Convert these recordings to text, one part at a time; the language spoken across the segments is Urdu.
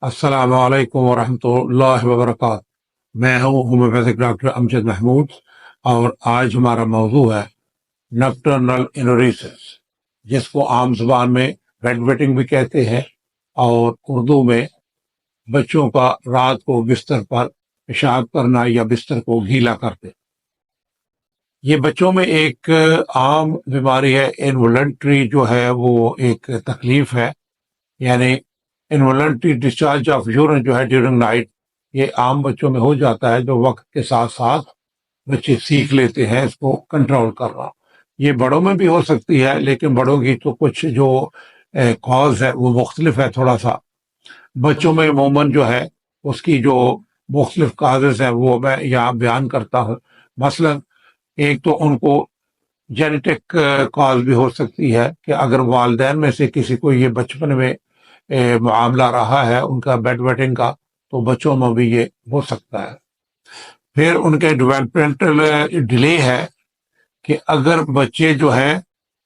السلام علیکم ورحمۃ اللہ وبرکاتہ۔ میں ہوں ہومیوپیتھک ڈاکٹر امجد محمود، اور آج ہمارا موضوع ہے نکٹرنل انوریسس، جس کو عام زبان میں بیڈ ویٹنگ بھی کہتے ہیں، اور اردو میں بچوں کا رات کو بستر پر پیشاب کرنا یا بستر کو گیلا کرتے۔ یہ بچوں میں ایک عام بیماری ہے۔ انوالنٹری جو ہے وہ ایک تکلیف ہے، یعنی انوالنٹری ڈسچارج آف یورین جو ہے ڈیورنگ نائٹ، یہ عام بچوں میں ہو جاتا ہے، جو وقت کے ساتھ ساتھ بچے سیکھ لیتے ہیں اس کو کنٹرول کرنا۔ یہ بڑوں میں بھی ہو سکتی ہے، لیکن بڑوں کی تو کچھ جو کاز ہے وہ مختلف ہے تھوڑا سا۔ بچوں میں عموماً جو ہے اس کی جو مختلف کازز ہیں وہ میں یہاں بیان کرتا ہوں۔ مثلا ایک تو ان کو جینیٹک کاز بھی ہو سکتی ہے، کہ اگر والدین میں سے کسی کو یہ بچپن میں معاملہ رہا ہے ان کا بیڈ ویٹنگ کا، تو بچوں میں بھی یہ ہو سکتا ہے۔ پھر ان کے ڈیولپمنٹل ڈیلے ہے، کہ اگر بچے جو ہیں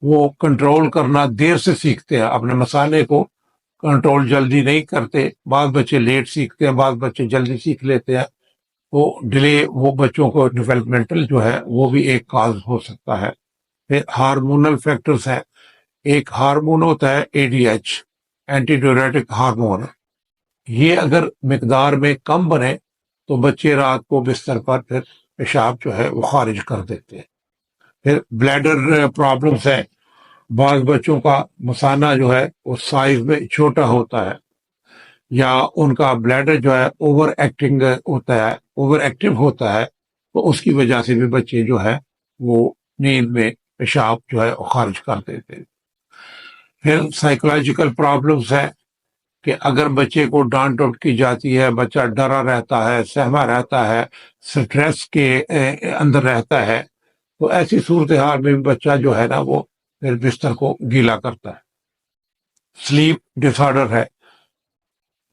وہ کنٹرول کرنا دیر سے سیکھتے ہیں، اپنے مثانے کو کنٹرول جلدی نہیں کرتے، بعض بچے لیٹ سیکھتے ہیں، بعض بچے جلدی سیکھ لیتے ہیں، تو ڈیلے وہ بچوں کو ڈیولپمنٹل جو ہے وہ بھی ایک کاز ہو سکتا ہے۔ پھر ہارمونل فیکٹرز ہیں۔ ایک ہارمون ہوتا ہے ADH، اینٹی ڈیوریٹک ہارمون، یہ اگر مقدار میں کم بنے تو بچے رات کو بستر پر پھر پیشاب جو ہے وہ خارج کر دیتے ہیں۔ پھر بلیڈر پرابلمس ہے۔ بعض بچوں کا مثانہ جو ہے وہ سائز میں چھوٹا ہوتا ہے، یا ان کا بلیڈر جو ہے اوور ایکٹنگ ہوتا ہے، اوور ایکٹیو ہوتا ہے، تو اس کی وجہ سے بھی بچے جو ہے وہ نیند میں پیشاب جو ہے وہ خارج کر دیتے ہیں۔ پھر سائیکولوجیکل پرابلمس ہے، کہ اگر بچے کو ڈانٹ ڈپٹ کی جاتی ہے، بچہ ڈرا رہتا ہے، سہما رہتا ہے، سٹریس کے اندر رہتا ہے، تو ایسی صورتحال میں بھی بچہ جو ہے نا وہ پھر بستر کو گیلا کرتا ہے۔ سلیپ ڈس آرڈر ہے۔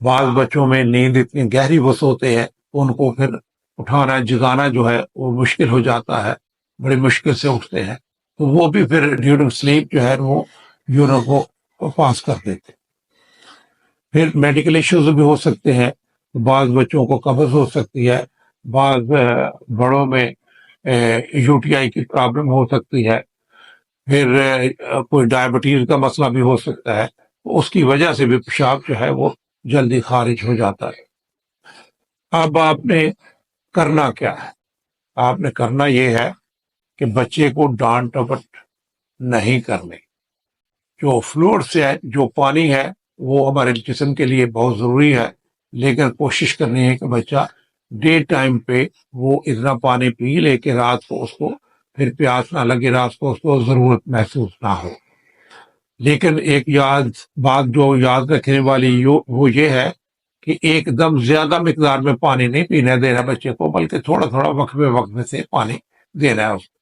بعض بچوں میں نیند اتنی گہری وہ سوتے ہیں، ان کو پھر اٹھانا جگانا جو ہے وہ مشکل ہو جاتا ہے، بڑی مشکل سے اٹھتے ہیں، تو وہ بھی پھر ڈیورنگ سلیپ جو ہے وہ یورین کو پاس کر دیتے۔ پھر میڈیکل ایشوز بھی ہو سکتے ہیں، بعض بچوں کو قبض ہو سکتی ہے، بعض بڑوں میں UTI کی پرابلم ہو سکتی ہے، پھر کوئی ڈائبٹیز کا مسئلہ بھی ہو سکتا ہے، اس کی وجہ سے بھی پیشاب جو ہے وہ جلدی خارج ہو جاتا ہے۔ اب آپ نے کرنا کیا ہے؟ آپ نے کرنا یہ ہے کہ بچے کو ڈانٹ ڈپٹ نہیں کرنے۔ جو فلوئڈس ہے، جو پانی ہے، وہ ہمارے جسم کے لیے بہت ضروری ہے، لیکن کوشش کرنی ہے کہ بچہ ڈے ٹائم پہ وہ اتنا پانی پی لے کہ رات کو اس کو پھر پیاس نہ لگے، رات کو اس کو ضرورت محسوس نہ ہو۔ لیکن ایک بات جو یاد رکھنے والی وہ یہ ہے کہ ایک دم زیادہ مقدار میں پانی نہیں پینے دینا بچے کو، بلکہ تھوڑا تھوڑا وقفے سے پانی دینا ہے اس کو۔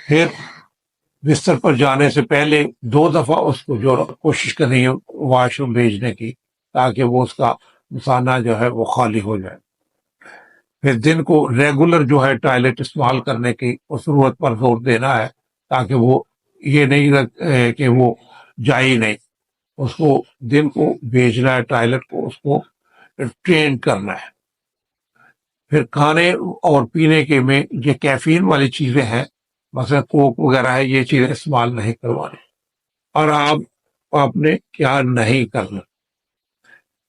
پھر بستر پر جانے سے پہلے 2 دفعہ اس کو جو کوشش کرنی ہے واش روم بھیجنے کی، تاکہ وہ اس کا مثانہ جو ہے وہ خالی ہو جائے۔ پھر دن کو ریگولر جو ہے ٹوائلٹ استعمال کرنے کی ضرورت پر زور دینا ہے، تاکہ وہ یہ نہیں کہ وہ جائے ہی نہیں، اس کو دن کو بھیجنا ہے ٹوائلٹ کو، اس کو ٹرین کرنا ہے۔ پھر کھانے اور پینے کے میں یہ کیفین والی چیزیں ہیں، مثلا کوک وغیرہ ہے، یہ چیزیں استعمال نہیں کروانی۔ اور آپ نے کیا نہیں کرنا؟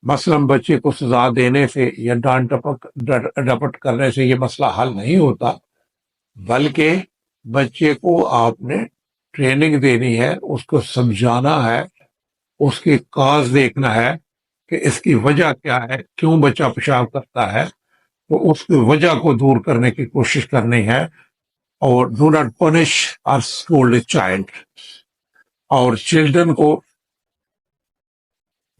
مثلا بچے کو سزا دینے سے یا ڈانٹ ڈپٹ کرنے سے یہ مسئلہ حل نہیں ہوتا، بلکہ بچے کو آپ نے ٹریننگ دینی ہے، اس کو سمجھانا ہے، اس کی کاز دیکھنا ہے کہ اس کی وجہ کیا ہے، کیوں بچہ پیشاب کرتا ہے، تو اس کی وجہ کو دور کرنے کی کوشش کرنی ہے۔ اور ڈو ناٹ پنش اور اسکولڈ اے چائلڈ، اور چلڈرن کو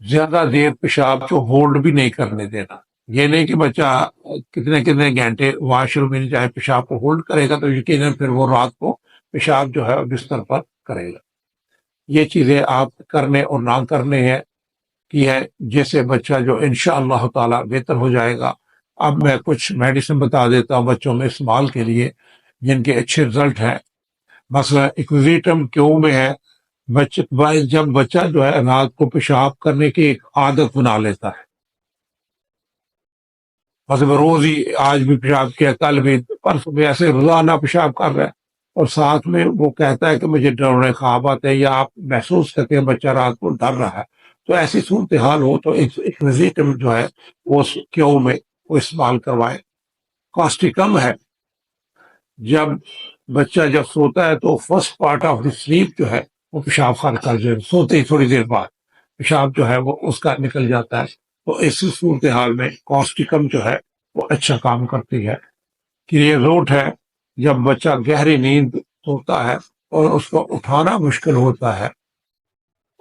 زیادہ دیر پیشاب کو ہولڈ بھی نہیں کرنے دینا۔ یہ نہیں کہ بچہ کتنے کتنے گھنٹے واش روم میں چاہے پیشاب کو ہولڈ کرے گا تو یقیناً پھر وہ رات کو پیشاب جو ہے بستر پر کرے گا۔ یہ چیزیں آپ کرنے اور نہ کرنے ہیں کی ہے، جیسے بچہ جو انشاءاللہ تعالی بہتر ہو جائے گا۔ اب میں کچھ میڈیسن بتا دیتا ہوں بچوں میں استعمال کے لیے جن کے اچھے رزلٹ ہیں۔ مثلا ایکویٹم کیو میں ہے جب بچہ جو ہے رات کو پیشاب کرنے کی ایک عادت بنا لیتا ہے، مطلب روز ہی آج بھی پیشاب کیا، کل بھی، پرسوں بھی، ایسے روزانہ پیشاب کر رہا ہے، اور ساتھ میں وہ کہتا ہے کہ مجھے ڈرونے خواب آتے ہیں، یا آپ محسوس کرتے ہیں بچہ رات کو ڈر رہا ہے، تو ایسی صورتحال ہو تو ایک وزیٹم جو ہے وہ کیو میں وہ استعمال کروائے، کاسٹ کم ہے۔ جب بچہ جب سوتا ہے تو first part of the slip جو ہے وہ پیشاب خارج کر جائے، سوتے ہی تھوڑی دیر بعد پیشاب جو ہے وہ اس کا نکل جاتا ہے، تو اسی صورتحال میں کاسٹیکم جو ہے وہ اچھا کام کرتی ہے۔ کہ یہ روٹ ہے، جب بچہ گہری نیند ہوتا ہے اور اس کو اٹھانا مشکل ہوتا ہے،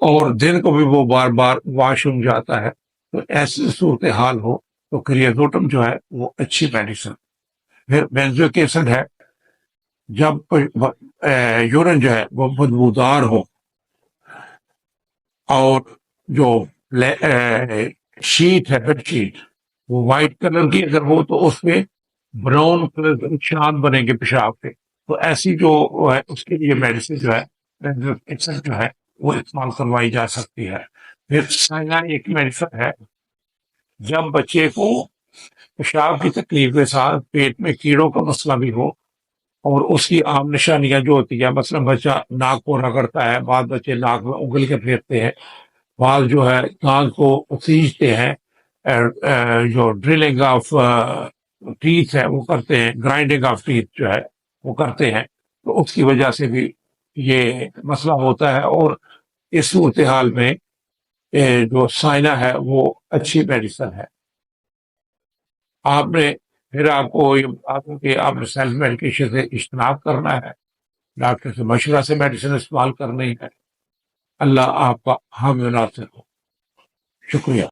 اور دن کو بھی وہ بار بار واش روم جاتا ہے، تو ایسی صورتحال ہو تو کریازوٹم جو ہے وہ اچھی میڈیسن۔ پھر بینزوئک ایسڈ ہے، جب یورین جو ہے وہ بدبودار ہو، اور جو شیٹ ہے، بیڈ شیٹ وہ وائٹ کلر کی اگر ہو تو اس پہ براؤن کلر کے نشان بنیں گے پیشاب کے، تو ایسی جو ہے اس کے لیے میڈیسن جو ہے جو ہے وہ استعمال کروائی جا سکتی ہے۔ پھر سائنا ایک میڈیسن ہے، جب بچے کو پیشاب کی تکلیف کے ساتھ پیٹ میں کیڑوں کا مسئلہ بھی ہو، اور اس کی عام نشانیاں جو ہوتی ہے، مثلا بچہ ناک کو رگڑتا ہے، بعض بچے ناک میں انگل کے پھیرتے ہیں، بعض جو ہے کان کو کھینچتے ہیں، جو ڈرلنگ آف ٹیتھ ہے وہ کرتے ہیں، گرائنڈنگ آف ٹیتھ جو ہے وہ کرتے ہیں، تو اس کی وجہ سے بھی یہ مسئلہ ہوتا ہے۔ اور اس صورتحال میں جو سائنا ہے وہ اچھی میڈیسن ہے۔ آپ نے پھر آپ کو یہ بات ہے کہ آپ نے سیلف میڈیکیشن سے اجتناب کرنا ہے، ڈاکٹر سے مشورہ سے میڈیسن استعمال کرنی ہے۔ اللہ آپ کا حامی و ناصر ہو۔ شکریہ۔